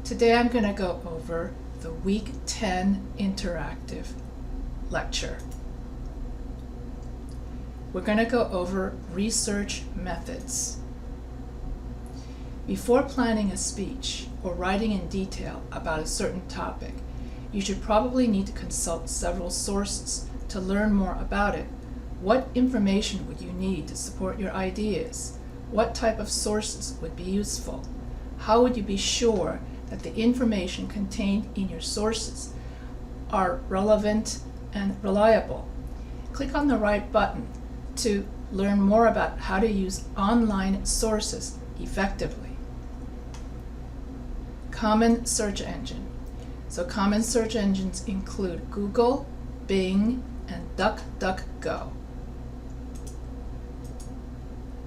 Today I'm going to go over the Week 10 interactive lecture. We're going to go over research methods. Before planning a speech or writing in detail about a certain topic, you should probably need to consult several sources to learn more about it. What information would you need to support your ideas? What type of sources would be useful? How would you be sure that the information contained in your sources are relevant and reliable? Click on the right button to learn more about how to use online sources effectively. Common search engine. So common search engines include Google, Bing, and DuckDuckGo.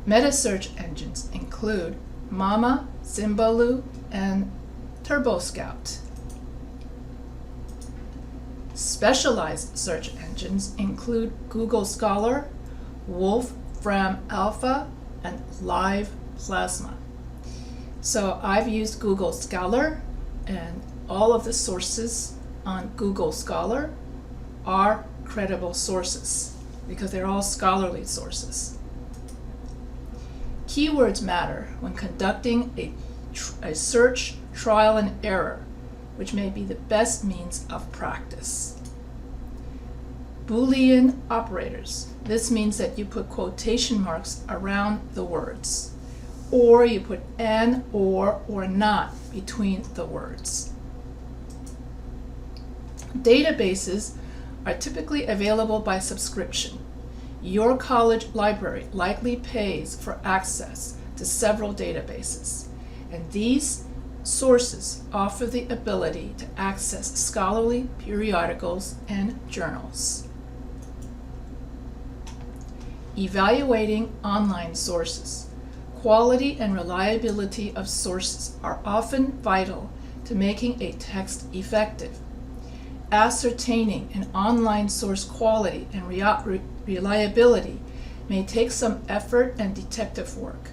Meta search engines include Mama, Zimbaloo, and TurboScout. Specialized search engines include Google Scholar, Wolfram Alpha, and Live Plasma. So I've used Google Scholar, and all of the sources on Google Scholar are credible sources because they're all scholarly sources. Keywords matter when conducting a search, trial and error, which may be the best means of practice. Boolean operators. This means that you put quotation marks around the words, or you put an, or not between the words. Databases are typically available by subscription. Your college library likely pays for access to several databases, and these sources offer the ability to access scholarly periodicals and journals. Evaluating online sources. Quality and reliability of sources are often vital to making a text effective. Ascertaining an online source quality and reliability may take some effort and detective work.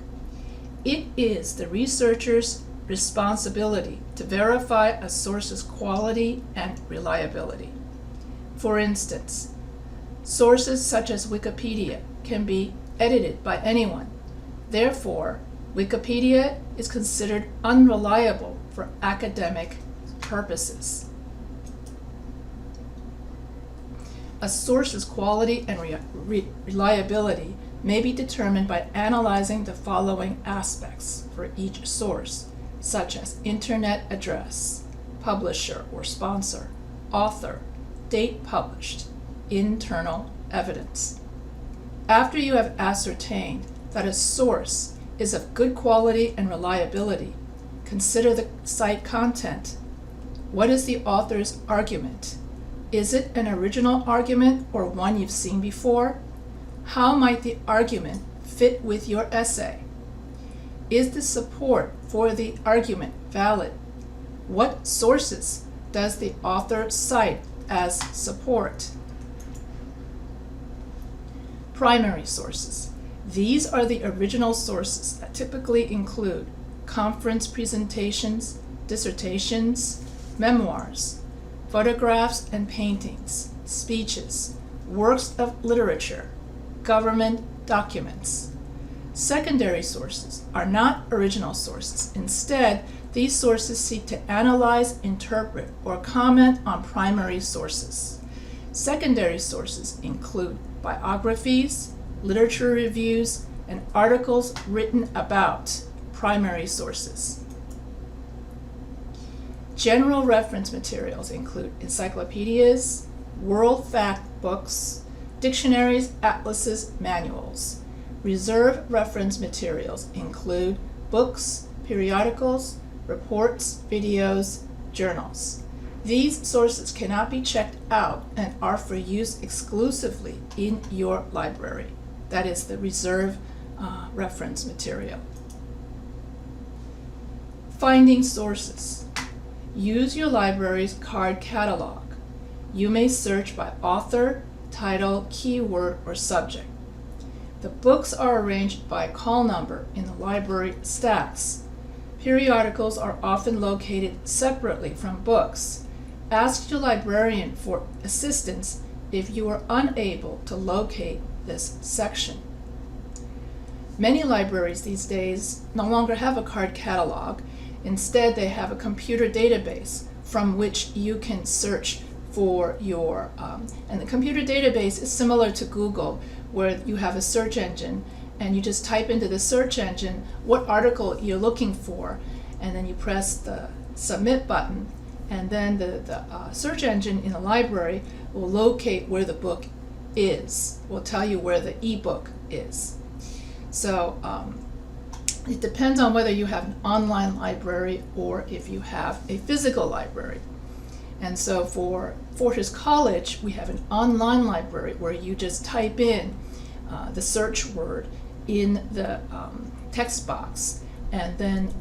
It is the researcher's responsibility to verify a source's quality and reliability. For instance, sources such as Wikipedia can be edited by anyone. Therefore, Wikipedia is considered unreliable for academic purposes. A source's quality and reliability may be determined by analyzing the following aspects for each source, such as internet address, publisher or sponsor, author, date published, internal evidence. After you have ascertained that a source is of good quality and reliability, consider the site content. What is the author's argument? Is it an original argument or one you've seen before? How might the argument fit with your essay? Is the support for the argument valid? What sources does the author cite as support? Primary sources. These are the original sources that typically include conference presentations, dissertations, memoirs, photographs and paintings, speeches, works of literature, government documents. Secondary sources are not original sources. Instead, these sources seek to analyze, interpret, or comment on primary sources. Secondary sources include biographies, literature reviews, and articles written about primary sources. General reference materials include encyclopedias, world fact books, dictionaries, atlases, manuals. Reserve reference materials include books, periodicals, reports, videos, journals. These sources cannot be checked out and are for use exclusively in your library. That is the reserve reference material. Finding sources. Use your library's card catalog. You may search by author, title, keyword, or subject. The books are arranged by call number in the library stacks. Periodicals are often located separately from books. Ask your librarian for assistance if you are unable to locate this section. Many libraries these days no longer have a card catalog. Instead, they have a computer database from which you can search for your, and the computer database is similar to Google, where you have a search engine and you just type into the search engine what article you're looking for, and then you press the submit button, and then the search engine in the library will locate where the book is, will tell you where the ebook is. So it depends on whether you have an online library or if you have a physical library. And so for Fortis College, we have an online library where you just type in the search word in the text box, and then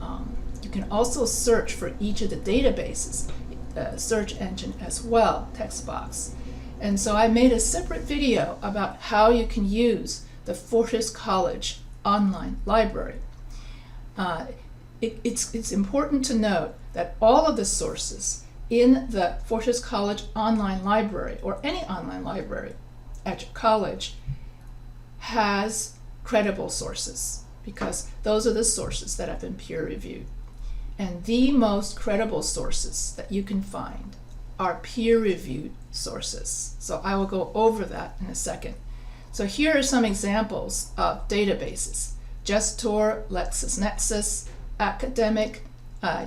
you can also search for each of the databases, search engine as well, text box. And so I made a separate video about how you can use the Fortis College online library. It's important to note that all of the sources in the Fortis College online library, or any online library at your college, has credible sources, because those are the sources that have been peer reviewed. And the most credible sources that you can find are peer reviewed sources. So I will go over that in a second. So here are some examples of databases: Gestor, LexisNexis, Academic,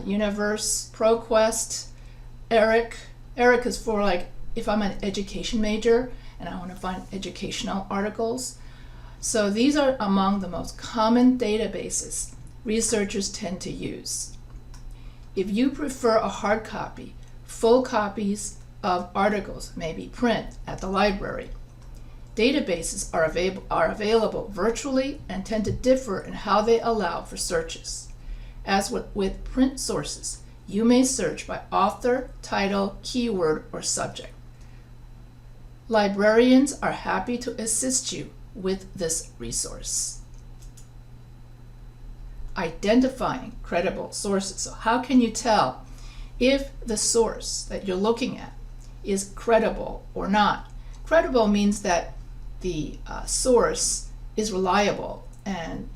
Universe, ProQuest, ERIC. ERIC is for, like, if I'm an education major and I want to find educational articles. So these are among the most common databases researchers tend to use. If you prefer a hard copy, full copies of articles may be printed at the library. Databases are available virtually and tend to differ in how they allow for searches. As with print sources, you may search by author, title, keyword, or subject. Librarians are happy to assist you with this resource. Identifying credible sources. So how can you tell if the source that you're looking at is credible or not? Credible means that the source is reliable, and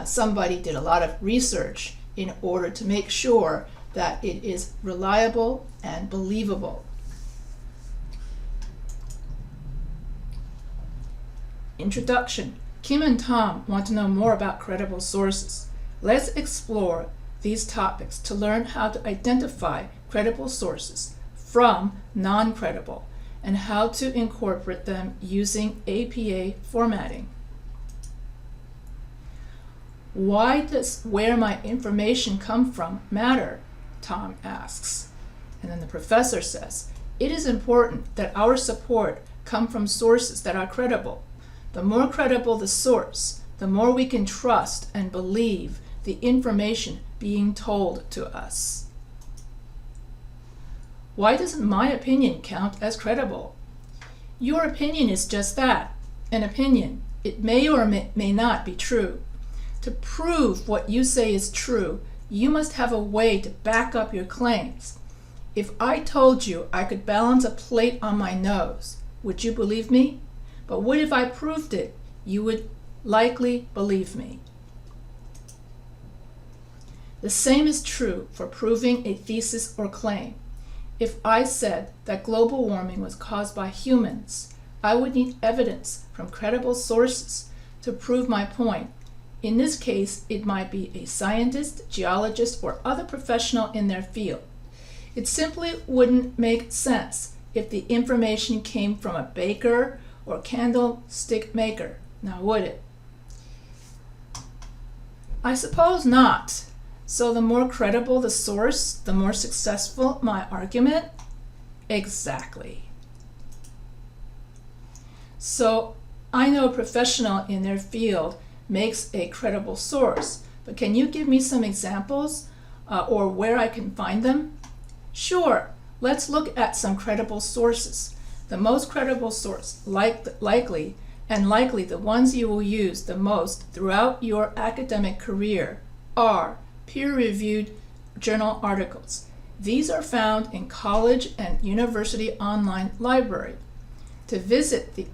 somebody did a lot of research in order to make sure that it is reliable and believable. Introduction. Kim and Tom want to know more about credible sources. Let's explore these topics to learn how to identify credible sources from non-credible, and how to incorporate them using APA formatting. Why does where my information come from matter? Tom asks. And then the professor says, it is important that our support come from sources that are credible. The more credible the source, the more we can trust and believe the information being told to us. Why doesn't my opinion count as credible? Your opinion is just that, an opinion. It may or may not be true. To prove what you say is true, you must have a way to back up your claims. If I told you I could balance a plate on my nose, would you believe me? But what if I proved it? You would likely believe me. The same is true for proving a thesis or claim. If I said that global warming was caused by humans, I would need evidence from credible sources to prove my point. In this case, it might be a scientist, geologist, or other professional in their field. It simply wouldn't make sense if the information came from a baker or candlestick maker, now would it? I suppose not. So the more credible the source, the more successful my argument? Exactly. So I know a professional in their field makes a credible source, but can you give me some examples or where I can find them? Sure, let's look at some credible sources. The most credible source, likely the ones you will use the most throughout your academic career, are peer-reviewed journal articles. These are found in college and university online library. To visit the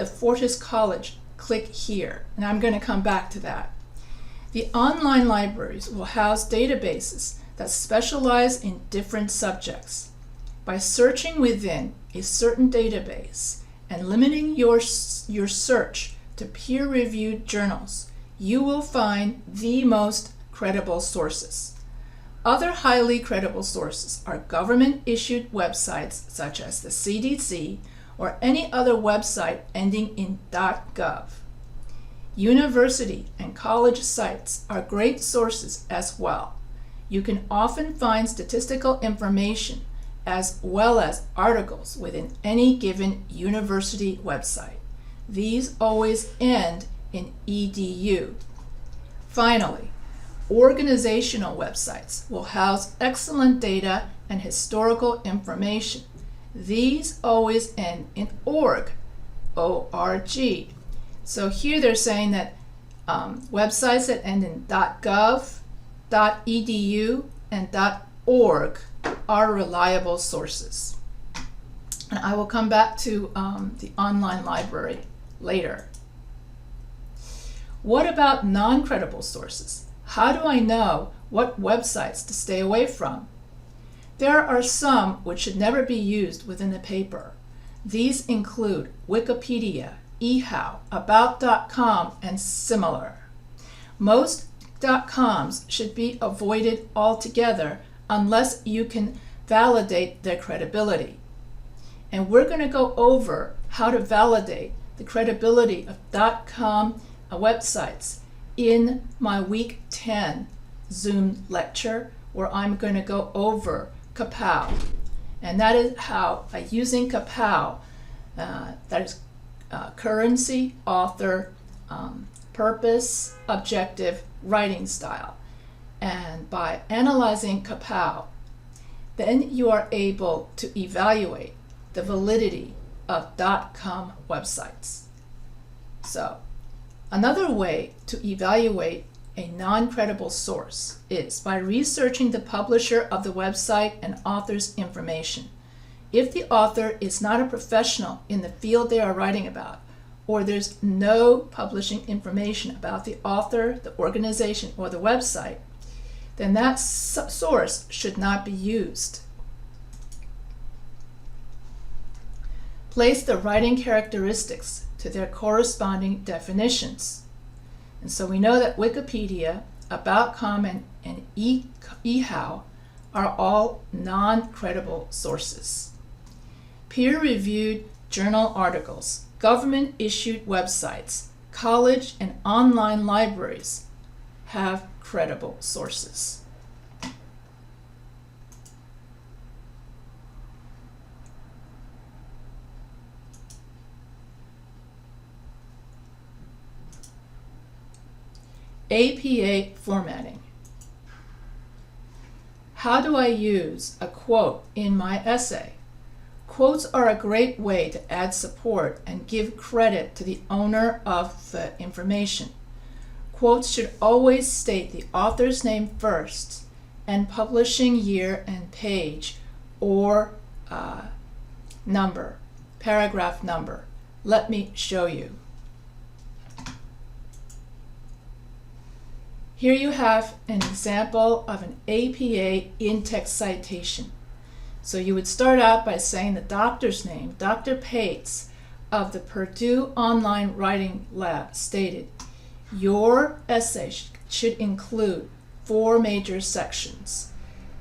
Fortis College, click here, and I'm going to come back to that. The online libraries will house databases that specialize in different subjects. By searching within a certain database and limiting your search to peer-reviewed journals, you will find the most credible sources. Other highly credible sources are government-issued websites such as the CDC or any other website ending in .gov. University and college sites are great sources as well. You can often find statistical information as well as articles within any given university website. These always end in edu. Finally, organizational websites will house excellent data and historical information. These always end in org, O-R-G. So here they're saying that websites that end in .gov, .edu, and .org are reliable sources. And I will come back to the online library later. What about non-credible sources? How do I know what websites to stay away from? There are some which should never be used within the paper. These include Wikipedia, eHow, About.com, and similar. Most .coms should be avoided altogether unless you can validate their credibility. And we're going to go over how to validate the credibility of .com websites in my week 10 Zoom lecture, where I'm going to go over Kapow. And that is how, using Kapow, that is currency, author, purpose, objective, writing style. And by analyzing Kapow, then you are able to evaluate the validity of .com websites. So, another way to evaluate a non-credible source is by researching the publisher of the website and author's information. If the author is not a professional in the field they are writing about, or there's no publishing information about the author, the organization, or the website, then that source should not be used. Place the writing characteristics to their corresponding definitions. And so we know that Wikipedia, About.com, and eHow are all non-credible sources. Peer-reviewed journal articles, government-issued websites, college and online libraries have credible sources. APA formatting. How do I use a quote in my essay? Quotes are a great way to add support and give credit to the owner of the information. Quotes should always state the author's name first and publishing year and page or number, paragraph number. Let me show you. Here you have an example of an APA in-text citation. So you would start out by saying the doctor's name, Dr. Pates of the Purdue Online Writing Lab stated, your essay should include 4 major sections: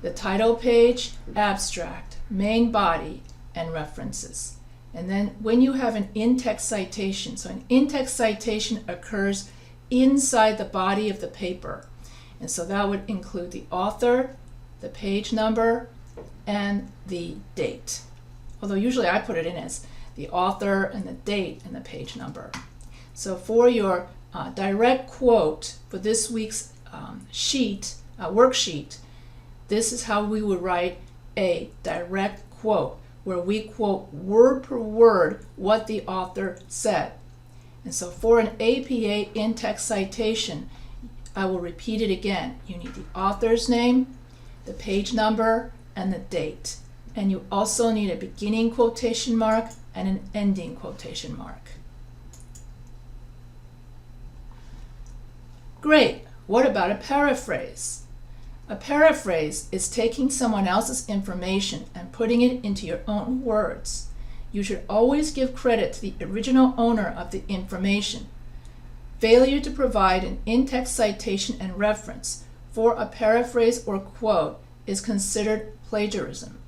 the title page, abstract, main body, and references. And then when you have an in-text citation, so an in-text citation occurs inside the body of the paper. And so that would include the author, the page number, and the date. Although usually I put it in as the author and the date and the page number. So for your direct quote for this week's worksheet, this is how we would write a direct quote, where we quote word per word what the author said. And so for an APA in-text citation, I will repeat it again. You need the author's name, the page number, and the date. And you also need a beginning quotation mark and an ending quotation mark. Great. What about a paraphrase? A paraphrase is taking someone else's information and putting it into your own words. You should always give credit to the original owner of the information. Failure to provide an in-text citation and reference for a paraphrase or quote is considered plagiarism.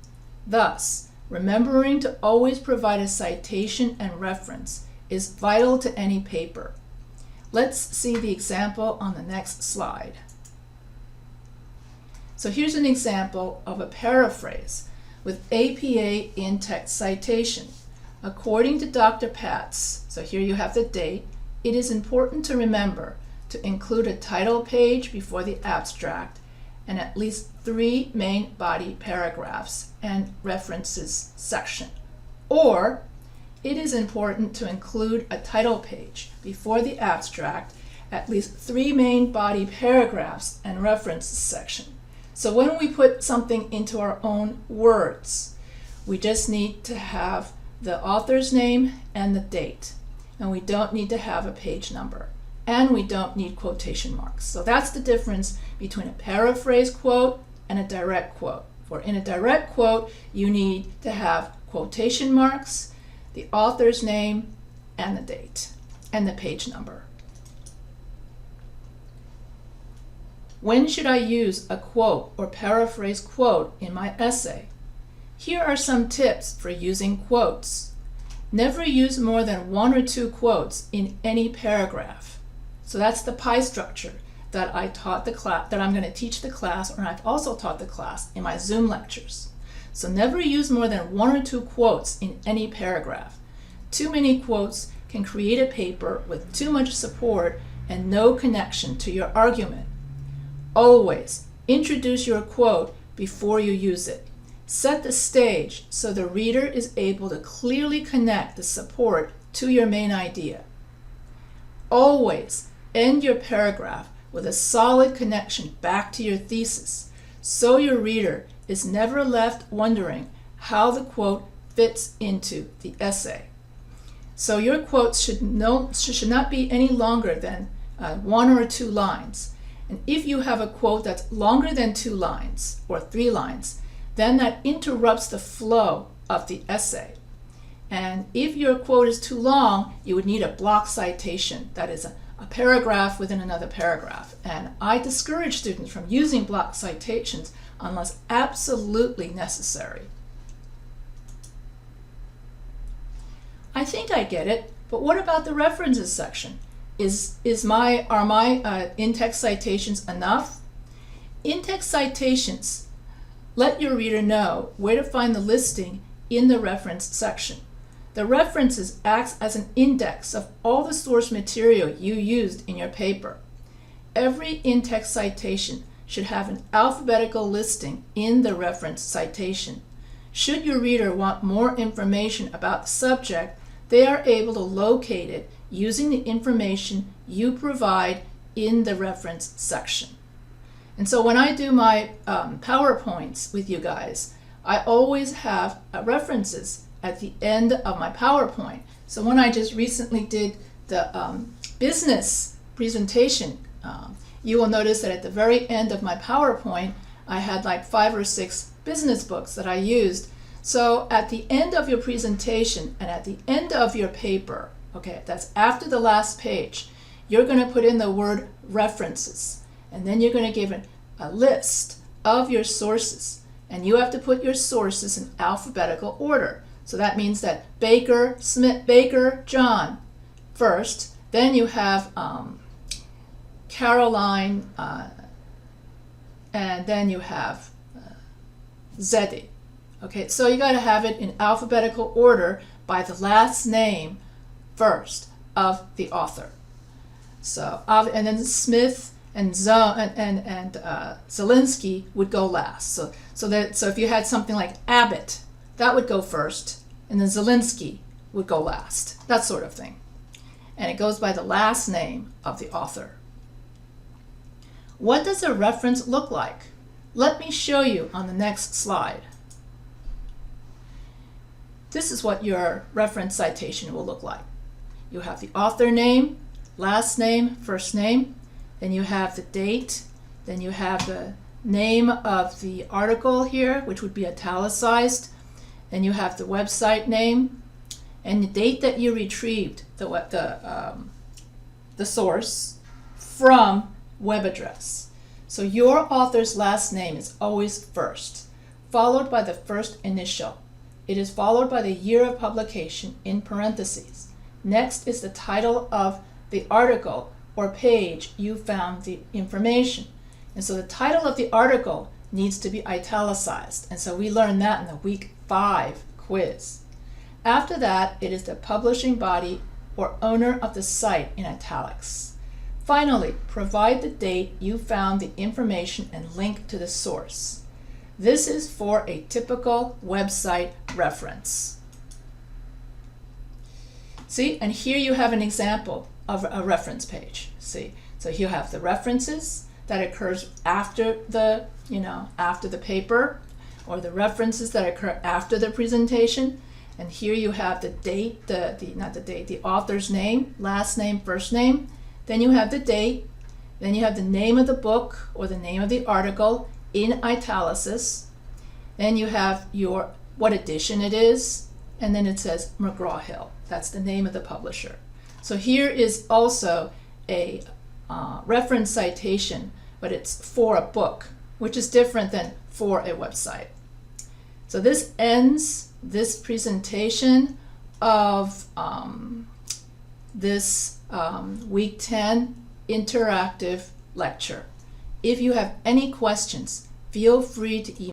Thus, remembering to always provide a citation and reference is vital to any paper. Let's see the example on the next slide. So here's an example of a paraphrase with APA in-text citation. According to Dr. Patz, so here you have the date, it is important to remember to include a title page before the abstract and at least 3 main body paragraphs and references section. Or it is important to include a title page before the abstract, at least 3 main body paragraphs and references section. So when we put something into our own words, we just need to have the author's name and the date. And we don't need to have a page number. And we don't need quotation marks. So that's the difference between a paraphrase quote and a direct quote. For in a direct quote, you need to have quotation marks, the author's name, and the date, and the page number. When should I use a quote or paraphrase quote in my essay? Here are some tips for using quotes. Never use more than 1 or 2 quotes in any paragraph. So that's the pie structure that I taught the class, that I'm going to teach the class, or I've also taught the class in my Zoom lectures. So never use more than 1 or 2 quotes in any paragraph. Too many quotes can create a paper with too much support and no connection to your argument. Always introduce your quote before you use it. Set the stage so the reader is able to clearly connect the support to your main idea. Always end your paragraph with a solid connection back to your thesis, so your reader is never left wondering how the quote fits into the essay. So your quotes should not be any longer than 1 or 2 lines. And if you have a quote that's longer than 2 lines or 3 lines, then that interrupts the flow of the essay. And if your quote is too long, you would need a block citation, that is a paragraph within another paragraph. And I discourage students from using block citations unless absolutely necessary. I think I get it, but what about the references section? Are my in-text citations enough? In-text citations let your reader know where to find the listing in the reference section. The references acts as an index of all the source material you used in your paper. Every in-text citation should have an alphabetical listing in the reference citation. Should your reader want more information about the subject, they are able to locate it using the information you provide in the reference section. And so when I do my PowerPoints with you guys, I always have references at the end of my PowerPoint. So when I just recently did the business presentation, you will notice that at the very end of my PowerPoint, I had like 5 or 6 business books that I used. So at the end of your presentation and at the end of your paper, okay, that's after the last page, you're going to put in the word references. And then you're going to give a list of your sources. And you have to put your sources in alphabetical order. So that means that Baker, Smith, Baker, John first. Then you have Caroline, and then you have Zeddy. Okay, so you got to have it in alphabetical order by the last name first of the author. So, and then Smith and Zelinsky would go last. So if you had something like Abbott, that would go first, and then Zelinsky would go last. That sort of thing. And it goes by the last name of the author. What does a reference look like? Let me show you on the next slide. This is what your reference citation will look like. You have the author name, last name, first name, then you have the date, then you have the name of the article here, which would be italicized, then you have the website name, and the date that you retrieved the source from web address. So your author's last name is always first, followed by the first initial. It is followed by the year of publication in parentheses. Next is the title of the article or page you found the information. And so the title of the article needs to be italicized. And so we learned that in the week 5 quiz. After that, it is the publishing body or owner of the site in italics. Finally, provide the date you found the information and link to the source. This is for a typical website reference. See, and here you have an example of a reference page. See, so you have the references that occurs after the, after the paper, or the references that occur after the presentation. And here you have the date, the author's name, last name, first name. Then you have the date. Then you have the name of the book or the name of the article in italics. Then you have what edition it is, and then it says McGraw-Hill. That's the name of the publisher. So here is also a reference citation, but it's for a book, which is different than for a website. So this ends this presentation of this week 10 interactive lecture. If you have any questions, feel free to email